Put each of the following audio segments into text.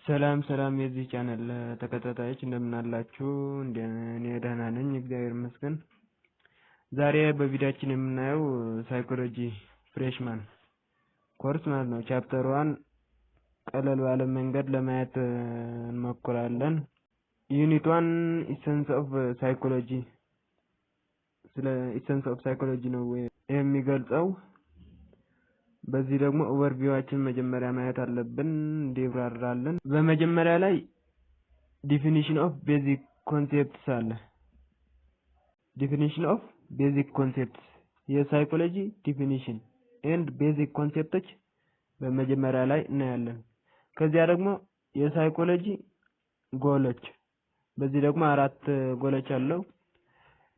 ሰላም ሰላም የዚህ ቻናል ተከታታዮች እንደምን አላችሁ? እኔ ደህና ነኝ፣ እግዚአብሔር ይመስገን። ዛሬ በቪዲዮአችን የምናየው ሳይኮሎጂ ፍሬሽማን ኮርስ ማለት ነው ቻፕተር 1 ቀለል ባለ መንገድ ለማየት እንሞክራለን። ዩኒት 1 ኢሰንስ ኦፍ ሳይኮሎጂ፣ ስለ ኢሰንስ ኦፍ ሳይኮሎጂ ነው የሚገልጸው። በዚህ ደግሞ ኦቨርቪዋችን መጀመሪያ ማየት አለብን እንዲብራራልን። በመጀመሪያ ላይ ዲፊኒሽን ኦፍ ቤዚክ ኮንሴፕትስ አለ። ዲፊኒሽን ኦፍ ቤዚክ ኮንሴፕትስ የሳይኮሎጂ ዲፊኒሽን ኤንድ ቤዚክ ኮንሴፕቶች በመጀመሪያ ላይ እናያለን። ከዚያ ደግሞ የሳይኮሎጂ ጎሎች፣ በዚህ ደግሞ 4 ጎሎች አለው።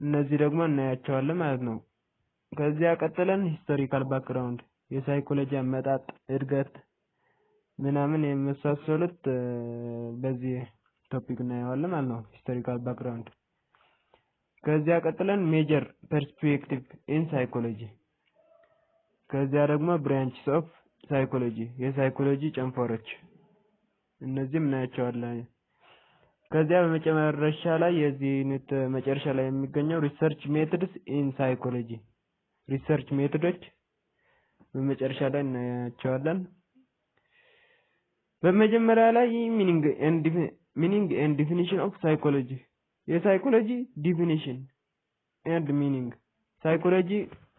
እነዚህ ደግሞ እናያቸዋለን ማለት ነው። ከዚያ ቀጥለን ሂስቶሪካል ባክግራውንድ የሳይኮሎጂ አመጣጥ፣ እድገት ምናምን የመሳሰሉት በዚህ ቶፒክ እናየዋለን ማለት ነው ሂስቶሪካል ባክግራውንድ። ከዚያ ቀጥለን ሜጀር ፐርስፔክቲቭ ኢን ሳይኮሎጂ፣ ከዚያ ደግሞ ብራንችስ ኦፍ ሳይኮሎጂ የሳይኮሎጂ ጨንፈሮች፣ እነዚህም እናያቸዋለን። ከዚያ በመጨረሻ ላይ የዚህ ዩኒት መጨረሻ ላይ የሚገኘው ሪሰርች ሜቶድስ ኢን ሳይኮሎጂ ሪሰርች ሜቶዶች በመጨረሻ ላይ እናያቸዋለን። በመጀመሪያ ላይ ሚኒንግ ኤንድ ዲፊኒሽን ኦፍ ሳይኮሎጂ የሳይኮሎጂ ዲፊኒሽን ኤንድ ሚኒንግ፣ ሳይኮሎጂ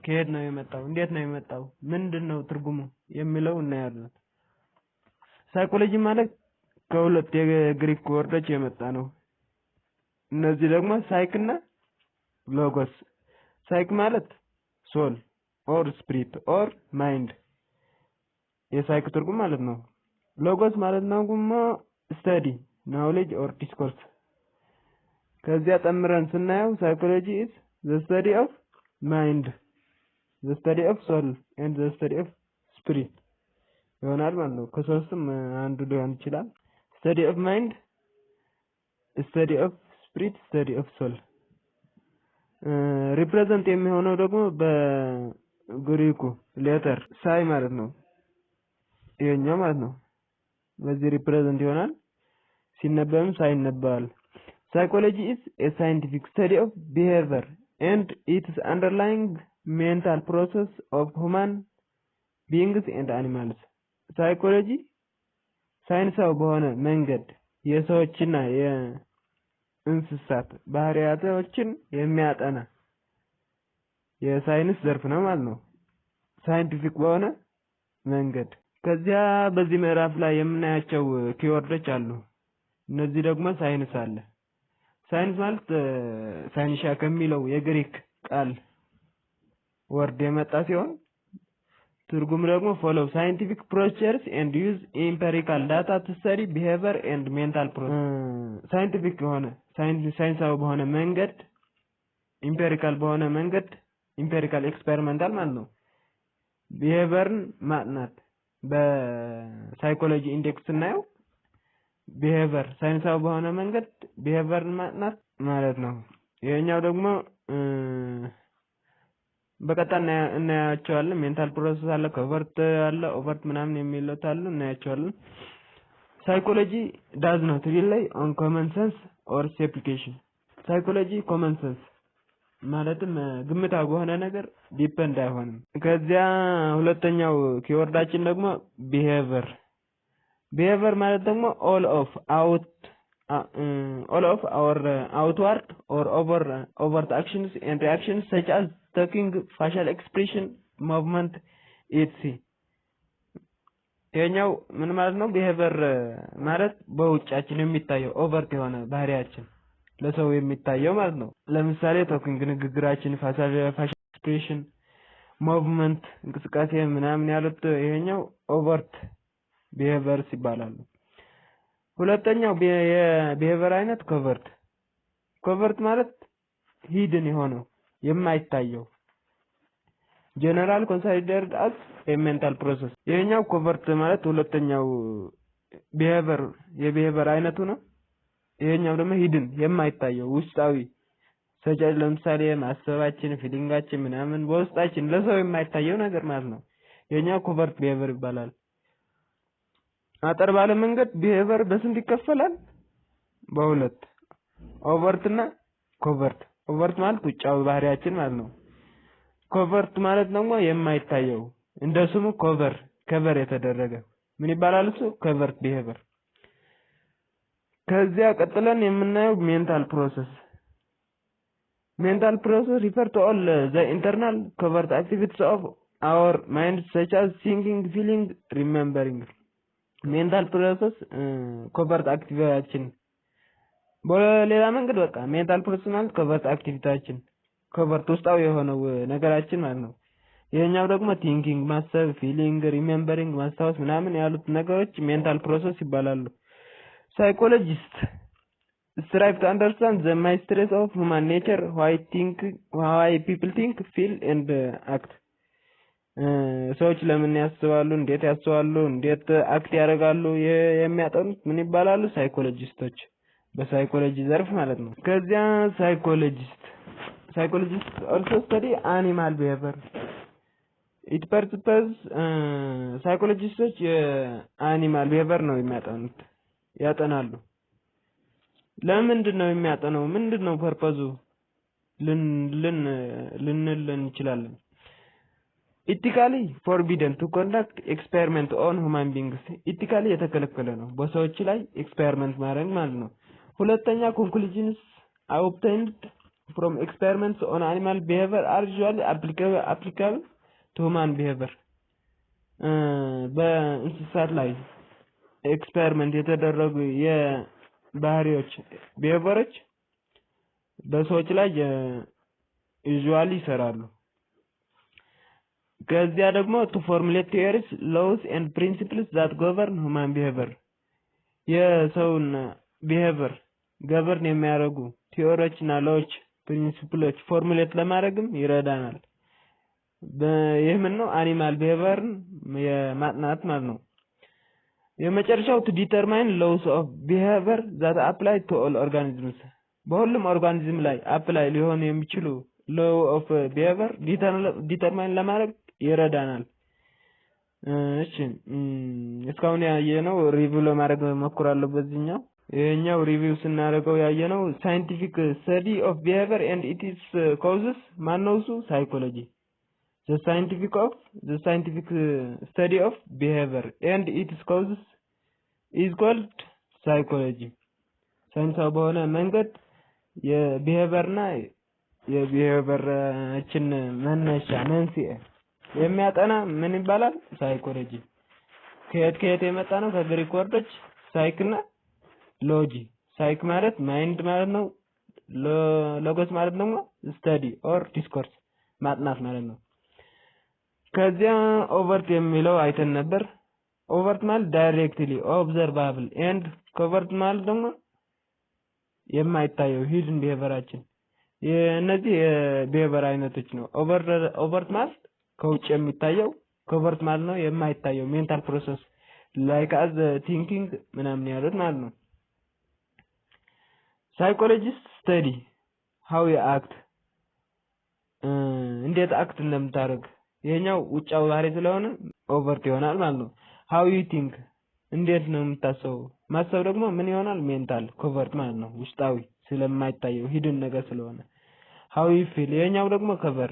ከየት ነው የመጣው፣ እንዴት ነው የመጣው፣ ምንድነው ትርጉሙ የሚለው እናያለን። ሳይኮሎጂ ማለት ከሁለት የግሪክ ወርዶች የመጣ ነው። እነዚህ ደግሞ ሳይክ እና ሎጎስ። ሳይክ ማለት ሶል ኦር ስፒሪት ኦር ማይንድ የሳይክ ትርጉም ማለት ነው። ሎጎስ ማለት ነው ደግሞ ስተዲ ናውሌጅ ኦር ዲስኮርስ። ከዚያ ጠምረን ስናየው ሳይኮሎጂ ኢዝ ዘ ስተዲ ኦፍ ማይንድ፣ ዘ ስተዲ ኦፍ ሶል ኤንድ ዘ ስተዲ ኦፍ ስፒሪት ይሆናል ማለት ነው። ከሶስቱም አንዱ ሊሆን ይችላል። ስተዲ ኦፍ ማይንድ፣ ስተዲ ኦፍ ስፒሪት፣ ስተዲ ኦፍ ሶል። ሪፕሬዘንት የሚሆነው ደግሞ በግሪኩ ሌተር ሳይ ማለት ነው። ይሄኛው ማለት ነው በዚህ ሪፕሬዘንት ይሆናል። ሲነበብም ሳይ ይነበባል። ሳይኮሎጂ ኢዝ ኤ ሳይንቲፊክ ስተዲ ኦፍ ቢሄቪየር ኤንድ ኢትስ አንደርላይንግ ሜንታል ፕሮሰስ ኦፍ ሁማን ቢንግስ ኤንድ አኒማልስ። ሳይኮሎጂ ሳይንሳዊ በሆነ መንገድ የሰዎችና የእንስሳት ባህሪያቶችን የሚያጠና የሳይንስ ዘርፍ ነው ማለት ነው፣ ሳይንቲፊክ በሆነ መንገድ። ከዚያ በዚህ ምዕራፍ ላይ የምናያቸው ኪወርዶች አሉ። እነዚህ ደግሞ ሳይንስ አለ። ሳይንስ ማለት ሳይንሻ ከሚለው የግሪክ ቃል ወርድ የመጣ ሲሆን ትርጉም ደግሞ ፎሎው ሳይንቲፊክ ፕሮሲጀርስ ኤንድ ዩዝ ኢምፔሪካል ዳታ ቱ ስተዲ ቢሄቪየር ኤንድ ሜንታል ፕሮሰስ። ሳይንቲፊክ የሆነ ሳይንሳዊ በሆነ መንገድ፣ ኢምፔሪካል በሆነ መንገድ፣ ኢምፔሪካል ኤክስፐሪመንታል ማለት ነው። ቢሄቪየርን ማጥናት በሳይኮሎጂ ኢንዴክስ ስናየው ቢሄቪየር ሳይንሳዊ በሆነ መንገድ ቢሄቪየርን ማጥናት ማለት ነው። ይሄኛው ደግሞ በቀጣይ እናያቸዋለን። ሜንታል ፕሮሰስ አለ፣ ኮቨርት አለ፣ ኦቨርት ምናምን የሚሉት አሉ፣ እናያቸዋለን። ሳይኮሎጂ ዳዝ ኖት ሪላይ ኦን ኮመን ሰንስ ኦር አፕሊኬሽን። ሳይኮሎጂ ኮመን ሰንስ ማለትም ግምታዊ በሆነ ነገር ዲፔንድ አይሆንም። ከዚያ ሁለተኛው ኪወርዳችን ደግሞ ቢሄቪየር። ቢሄቪየር ማለት ደግሞ ኦል ኦፍ our outward or overt actions and reactions such as talking, facial expression, movement etc. ይሄኛው ምን ማለት ነው? ቢሄቪየር ማለት በውጫችን የሚታየው ኦቨርት የሆነ ባህሪያችን ለሰው የሚታየው ማለት ነው። ለምሳሌ ቶኪንግ ንግግራችን፣ ፋሻል ኤክስፕሬሽን፣ ሙቭመንት እንቅስቃሴ ምናምን ያሉት ይሄኛው ኦቨርት ቢሄቪየርስ ይባላሉ። ሁለተኛው የቢሄቪየር አይነት ኮቨርት። ኮቨርት ማለት ሂድን የሆነው የማይታየው ጀነራል ኮንሲደርድ አስ ኤ ሜንታል ፕሮሰስ። ይሄኛው ኮቨርት ማለት ሁለተኛው የቢሄቪየር አይነቱ ነው። ይሄኛው ደግሞ ሂድን የማይታየው ውስጣዊ ሰጃጅ፣ ለምሳሌ ማሰባችን፣ ፊሊንጋችን ምናምን በውስጣችን ለሰው የማይታየው ነገር ማለት ነው። ይሄኛው ኮቨርት ቢሄቪየር ይባላል። አጠር ባለ መንገድ ቢሄቨር በስንት ይከፈላል? በሁለት ኦቨርት እና ኮቨርት። ኦቨርት ማለት ውጫዊ ባህሪያችን ማለት ነው። ኮቨርት ማለት ደግሞ የማይታየው እንደ ስሙ ከቨር የተደረገ ምን ይባላል? እሱ ኮቨርት ቢሄቨር። ከዚያ ቀጥለን የምናየው ሜንታል ፕሮሰስ። ሜንታል ፕሮሰስ ሪፈር ቱ ኦል ዘ ኢንተርናል ኮቨርት አክቲቪቲስ ኦፍ አወር ማይንድ ሰች አዝ ቲንኪንግ፣ ፊሊንግ፣ ሪሜምበሪንግ። ሜንታል ፕሮሰስ ኮቨርት አክቲቪቲያችን በሌላ መንገድ በቃ ሜንታል ፕሮሰስ ማለት ኮቨርት አክቲቪቲያችን ኮቨርት ውስጣዊ የሆነው ነገራችን ማለት ነው። ይሄኛው ደግሞ ቲንኪንግ ማሰብ፣ ፊሊንግ፣ ሪሜምበሪንግ ማስታወስ ምናምን ያሉት ነገሮች ሜንታል ፕሮሰስ ይባላሉ። ሳይኮሎጂስት strive to understand the mysteries of human nature, why people think, feel and act. ሰዎች ለምን ያስባሉ፣ እንዴት ያስባሉ፣ እንዴት አክት ያደርጋሉ የሚያጠኑት ምን ይባላሉ? ሳይኮሎጂስቶች፣ በሳይኮሎጂ ዘርፍ ማለት ነው። ከዚያ ሳይኮሎጂስት also study animal behavior. it purpose ሳይኮሎጂስቶች የአኒማል ቢሄቨር ነው የሚያጠኑት ያጠናሉ። ለምንድን ነው የሚያጠነው? ምንድነው ፐርፐዙ ልንል እንችላለን። ኢቲካሊ ፎርቢደን ቱ ኮንዳክት ኤክስፔሪመንት ኦን ሁማን ቢንግስ። ኢቲካሊ የተከለከለ ነው በሰዎች ላይ ኤክስፔሪመንት ማድረግ ማለት ነው። ሁለተኛ ኮንክሉዥንስ obtained from experiments on animal behavior are usually applicable to human behavior. በእንስሳት ላይ ኤክስፔሪመንት የተደረጉ የባህሪዎች ቢሄቨሮች በሰዎች ላይ ዩዥዋሊ ይሰራሉ። ከዚያ ደግሞ to formulate theories, laws and principles that govern human behavior. የሰውን ቢሄቨር ገቨርን የሚያደርጉ ቲዮሪዎችና ላዎች ፕሪንሲፕሎች ፎርሙሌት ለማድረግም ይረዳናል። ይህም ነው አኒማል ቢሄቨርን የማጥናት ማለት ነው። የመጨረሻው to determine laws of behavior that apply to all organisms. በሁሉም ኦርጋኒዝም ላይ አፕላይ ሊሆኑ የሚችሉ law of behavior ዲተርማይን ለማድረግ ይረዳናል። እሺ እስካሁን ያየነው ሪቪው ለማድረግ ሞክራለሁ በዚህኛው። ይሄኛው ሪቪው ስናደርገው ያየነው scientific study of behavior and its causes ማነው እሱ? ሳይኮሎጂ። the scientific study of behavior and its causes is called psychology. ሳይንሳዊ በሆነ መንገድ የቢሄቨርና የቢሄቨራችን መነሻ መንስኤ የሚያጠና ምን ይባላል? ሳይኮሎጂ። ከየት የመጣ ነው? ከግሪክ ወርዶች ሳይክ እና ሎጂ። ሳይክ ማለት ማይንድ ማለት ነው። ሎጎስ ማለት ደግሞ ስተዲ ኦር ዲስኮርስ ማጥናት ማለት ነው። ከዚያ ኦቨርት የሚለው አይተን ነበር። ኦቨርት ማለት ዳይሬክትሊ ኦብዘርቫብል ኤንድ ኮቨርት ማለት ደግሞ የማይታየው ሂድን ቢሄቨራችን። እነዚህ የቢሄቨር አይነቶች ነው። ኦቨርት ማለት ከውጭ የሚታየው፣ ኮቨርት ማለት ነው የማይታየው ሜንታል ፕሮሰስ ላይክ አዝ ቲንኪንግ ምናምን ያሉት ማለት ነው። ሳይኮሎጂስት ስተዲ ሃው ዩ አክት፣ እንዴት አክት እንደምታደርግ። ይሄኛው ውጫዊ ባህሪ ስለሆነ ኦቨርት ይሆናል ማለት ነው። ሃው ዩ ቲንክ፣ እንዴት ነው የምታስበው። ማሰብ ደግሞ ምን ይሆናል? ሜንታል ኮቨርት ማለት ነው፣ ውስጣዊ ስለማይታየው ሂድን ነገር ስለሆነ። ሃው ዩ ፊል፣ ይሄኛው ደግሞ ከቨር።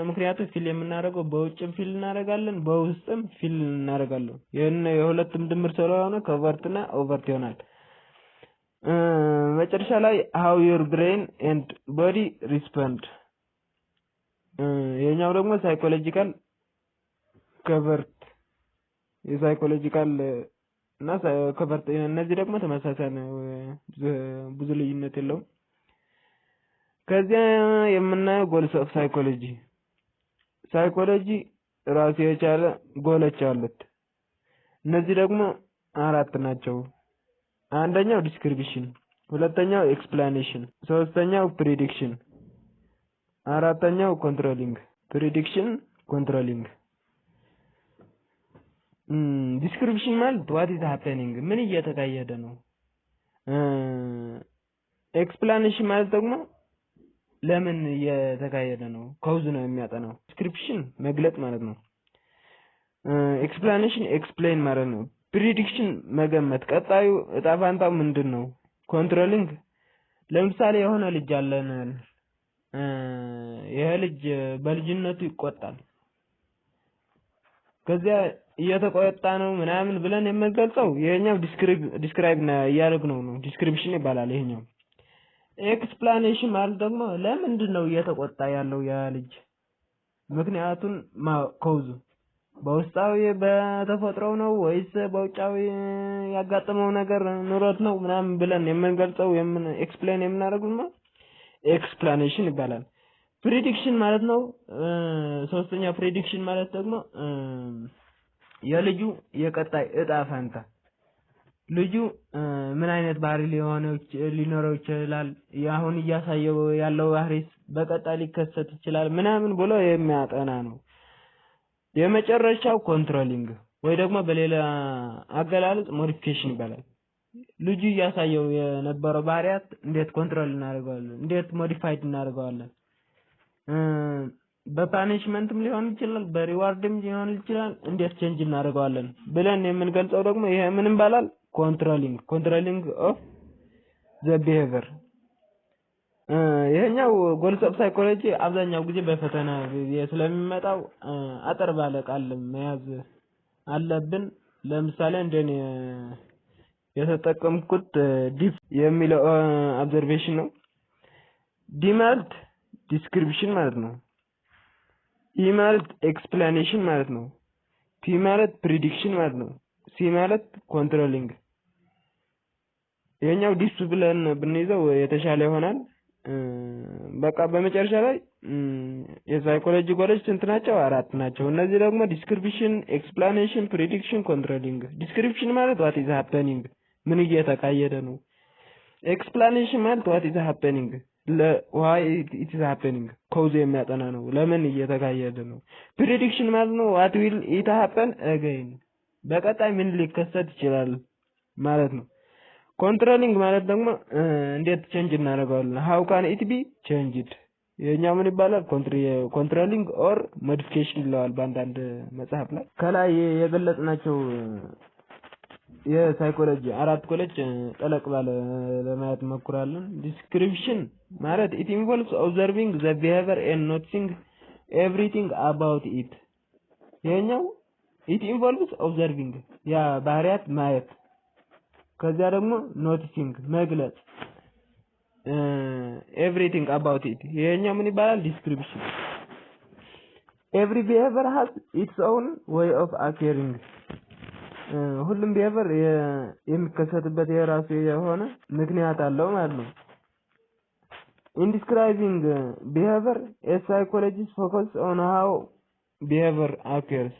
ምክንያቱም ፊል የምናደርገው በውጭም ፊል እናደርጋለን በውስጥም ፊል እናደርጋለን። የሁለቱም ድምር ስለሆነ ኮቨርትና ኦቨርት ይሆናል። መጨረሻ ላይ how your brain and body respond፣ ይሄኛው ደግሞ ሳይኮሎጂካል ኮቨርት። የሳይኮሎጂካል እና ኮቨርት እነዚህ ደግሞ ተመሳሳይ ነው፣ ብዙ ልዩነት የለውም። ከዚያ የምናየው ጎልስ ኦፍ ሳይኮሎጂ። ሳይኮሎጂ ራሱ የቻለ ጎሎች አሉት። እነዚህ ደግሞ 4 ናቸው። አንደኛው ዲስክሪፕሽን፣ ሁለተኛው ኤክስፕላኔሽን፣ ሶስተኛው ፕሪዲክሽን፣ አራተኛው ኮንትሮሊንግ። ፕሪዲክሽን፣ ኮንትሮሊንግ። ዲስክሪፕሽን ማለት what is happening፣ ምን እየተካሄደ ነው። ኤክስፕላኔሽን ማለት ደግሞ ለምን እየተካሄደ ነው፣ ኮዝ ነው የሚያጠናው። ዲስክሪፕሽን መግለጽ ማለት ነው። ኤክስፕላኔሽን ኤክስፕሌን ማለት ነው። ፕሪዲክሽን መገመት ቀጣዩ እጣ ፋንታው ምንድነው? ኮንትሮሊንግ ለምሳሌ የሆነ ልጅ አለን ይሄ ልጅ በልጅነቱ ይቆጣል ከዚያ እየተቆጣ ነው ምናምን ብለን የምንገልጸው ይሄኛው ዲስክራይብ ያደረግነው ነው ዲስክሪፕሽን ይባላል ይሄኛው ኤክስፕላኔሽን ማለት ደግሞ ለምንድን ነው እየተቆጣ ያለው ያ ልጅ ምክንያቱን ኮዝ በውስጣዊ በተፈጥሮ ነው ወይስ በውጫዊ ያጋጠመው ነገር ኑሮት ነው ምናምን ብለን የምንገልጸው ኤክስፕሌን የምናደርገው ነው ኤክስፕላኔሽን ይባላል ፕሪዲክሽን ማለት ነው ሶስተኛ ፕሪዲክሽን ማለት ደግሞ የልጁ የቀጣይ እጣ ፈንታ ልጁ ምን አይነት ባህሪ ሊኖረው ይችላል ያሁን እያሳየው ያለው ባህሪስ በቀጣይ ሊከሰት ይችላል ምናምን ብሎ የሚያጠና ነው የመጨረሻው ኮንትሮሊንግ ወይ ደግሞ በሌላ አገላለጽ ሞዲፊኬሽን ይባላል ልጁ እያሳየው የነበረው ባህሪያት እንዴት ኮንትሮል እናደርጋለን እንዴት ሞዲፋይድ እናደርጋለን በፓኒሽመንትም ሊሆን ይችላል በሪዋርድም ሊሆን ይችላል እንዴት ቼንጅ እናደርጋለን ብለን የምንገልጸው ደግሞ ይሄ ምን ይባላል ኮንትሮሊንግ ኦፍ ዘ ቢሄቪየር ይሄኛው ጎልስ ኦፍ ሳይኮሎጂ አብዛኛው ጊዜ በፈተና ስለሚመጣው አጠር ባለ ቃል መያዝ አለብን ለምሳሌ እንደኔ የተጠቀምኩት ዲፍ የሚለው ኦብዘርቬሽን ነው ዲ ማለት ዲስክሪፕሽን ማለት ነው ኢ ማለት ኤክስፕላኔሽን ማለት ነው ፒ ማለት ፕሪዲክሽን ማለት ነው ሲ ማለት ኮንትሮሊንግ ይሄኛው ዲስ ብለን ብንይዘው የተሻለ ይሆናል በቃ በመጨረሻ ላይ የሳይኮሎጂ ጎሎች ስንት ናቸው አራት ናቸው እነዚህ ደግሞ ዲስክሪፕሽን ኤክስፕላኔሽን ፕሪዲክሽን ኮንትሮሊንግ ዲስክሪፕሽን ማለት what is happening ምን እየተካሄደ ነው ኤክስፕላኔሽን ማለት what is happening why it is happening ኮዝ የሚያጠና ነው ለምን እየተካሄደ ነው ፕሪዲክሽን ማለት ነው what will it happen again በቀጣይ ምን ሊከሰት ይችላል ማለት ነው ኮንትሮሊንግ ማለት ደግሞ እንዴት ቼንጅ እናደርጋለን how can it be changed የኛው ምን ይባላል ኮንትሮሊንግ ኦር ሞዲፊኬሽን ይላል በአንዳንድ መጽሐፍ ላይ ከላይ የገለጽናቸው የሳይኮሎጂ አራት ኮሎች ጠለቅ ባለ ለማየት መኩራለን ዲስክሪፕሽን ማለት it involves observing the behavior and noticing everything about it የኛው it involves observing ያ ባህሪያት ማየት ከዛ ደግሞ noticing መግለጽ everything about it የኛው ምን ይባላል description every behavior has its own way of occurring ሁሉም behavior የሚከሰትበት የራሱ የሆነ ምክንያት አለው ማለት ነው in describing behavior a psychologist focuses on how behavior occurs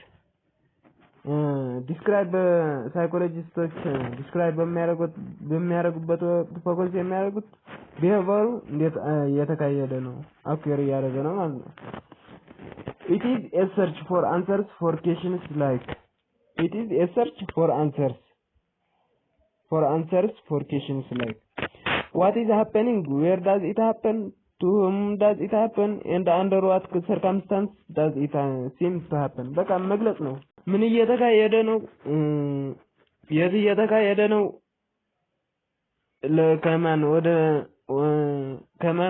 describe psychologists describe በሚያደርጉበት ፎከስ የሚያደርጉት behavior እንዴት እየተካሄደ ነው occur እያደረገ ነው ማለት ነው it is a search for answers for questions like it is a search for answers for questions like what is happening where does it happen to whom does it happen and under what circumstance does it seem to happen በቃ መግለጽ ነው ምን እየተካሄደ ነው የት እየተካሄደ ነው ለከማን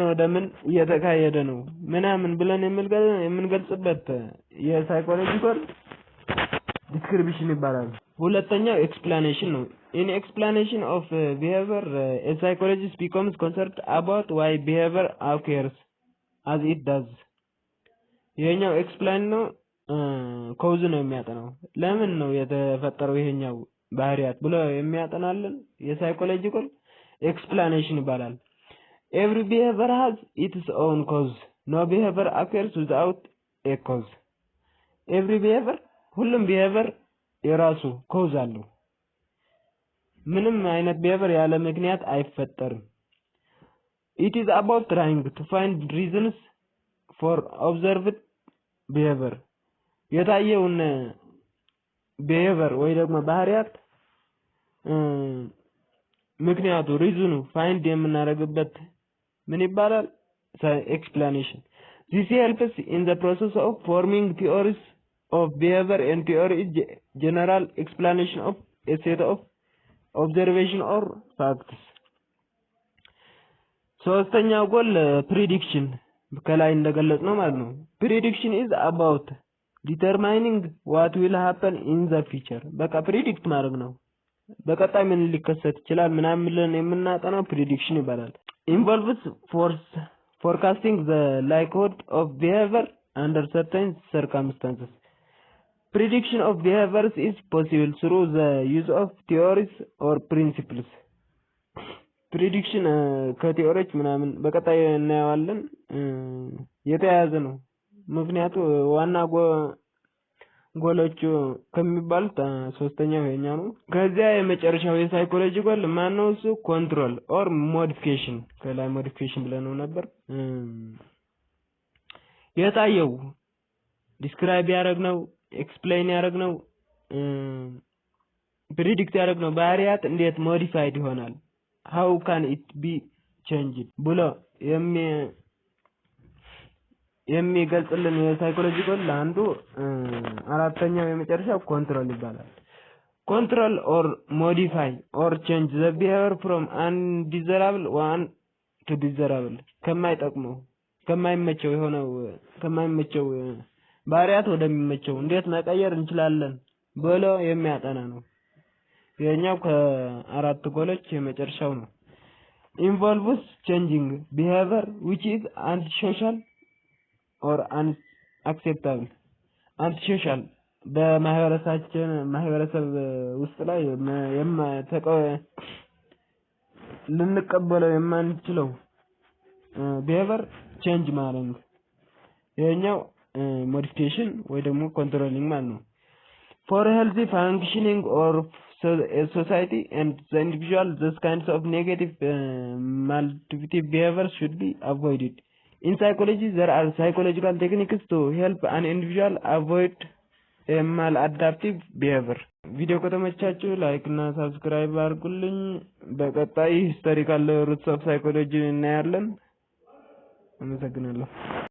ወደ ምን እየተካሄደ ነው ምናምን ብለን የምንገልጽበት የሳይኮሎጂካል ዲስክሪፕሽን ይባላል ሁለተኛው ኤክስፕላኔሽን ነው in explanation of behavior a psychologist becomes concerned about why behavior occurs as it does ይሄኛው ኤክስፕላን ነው ኮዝ ነው የሚያጠናው ለምን ነው የተፈጠረው ይሄኛው ባህሪያት ብሎ የሚያጠናልን የሳይኮሎጂካል ኤክስፕላኔሽን ይባላል every behavior has its own cause no behavior occurs without a cause every behavior ሁሉም behavior የራሱ ኮዝ አለው ምንም አይነት behavior ያለ ምክንያት አይፈጠርም it is about trying to find reasons for observed behavior የታየውን behavior ወይ ደግሞ ባህሪያት ምክንያቱ ሪዝኑ ፋይንድ የምናደርግበት ምን ይባላል explanation this helps in the process of forming theories of behavior and theory is general explanation of a set of observation or facts። ሶስተኛው ጎል prediction ከላይ እንደገለጽነው ማለት ነው። prediction is about determining what will happen in the future። በቃ predict ማድረግ ነው። በቀጣይ ምን ሊከሰት ይችላል ምናምን ብለን የምናጠናው prediction ይባላል። involves forecasting the likelihood of behavior under certain circumstances። prediction of behaviors is possible through the use of theories or principles። prediction ከቲዮሪዎች ምናምን በቀጣይ እናየዋለን የተያያዘ ነው። ምክንያቱ ዋና ጎሎቹ ከሚባሉት ሶስተኛው ይሄኛው ነው። ከዚያ የመጨረሻው የሳይኮሎጂ ጎል ማነው? እሱ ኮንትሮል ኦር ሞዲፊኬሽን። ከላይ ሞዲፊኬሽን ብለነው ነበር። የታየው ዲስክራይብ ያደረግነው ኤክስፕሌን ያደረግነው ፕሪዲክት ያደረግነው ባህሪያት እንዴት ሞዲፋይድ ይሆናል how can it be changed ብሎ የሚገልጽልን የሳይኮሎጂ ጎል አንዱ አራተኛው የመጨረሻው ኮንትሮል ይባላል። control or modify or change the behavior from undesirable one to desirable ከማይመቸው ባህሪያት ወደሚመቸው እንዴት መቀየር እንችላለን ብሎ የሚያጠና ነው። የኛው ከአራት ጎሎች የመጨረሻው ነው። involves changing behavior which is antisocial or unacceptable። antisocial በማህበረሰብ ውስጥ ላይ ልንቀበለው የማንችለው behavior change ማለት ነው። የኛው modification ወይ ደግሞ controlling ማለት ነው። for healthy functioning or a society and the individual, those kinds of negative maladaptive behaviors should be avoided. In psychology, there are psychological techniques to help an individual avoid a maladaptive behavior. ቪዲዮ ከተመቻችሁ ላይክ እና ሰብስክራይብ አድርጉልኝ። በቀጣይ ሂስቶሪካል ሩትስ ኦፍ ሳይኮሎጂ እናያለን። አመሰግናለሁ።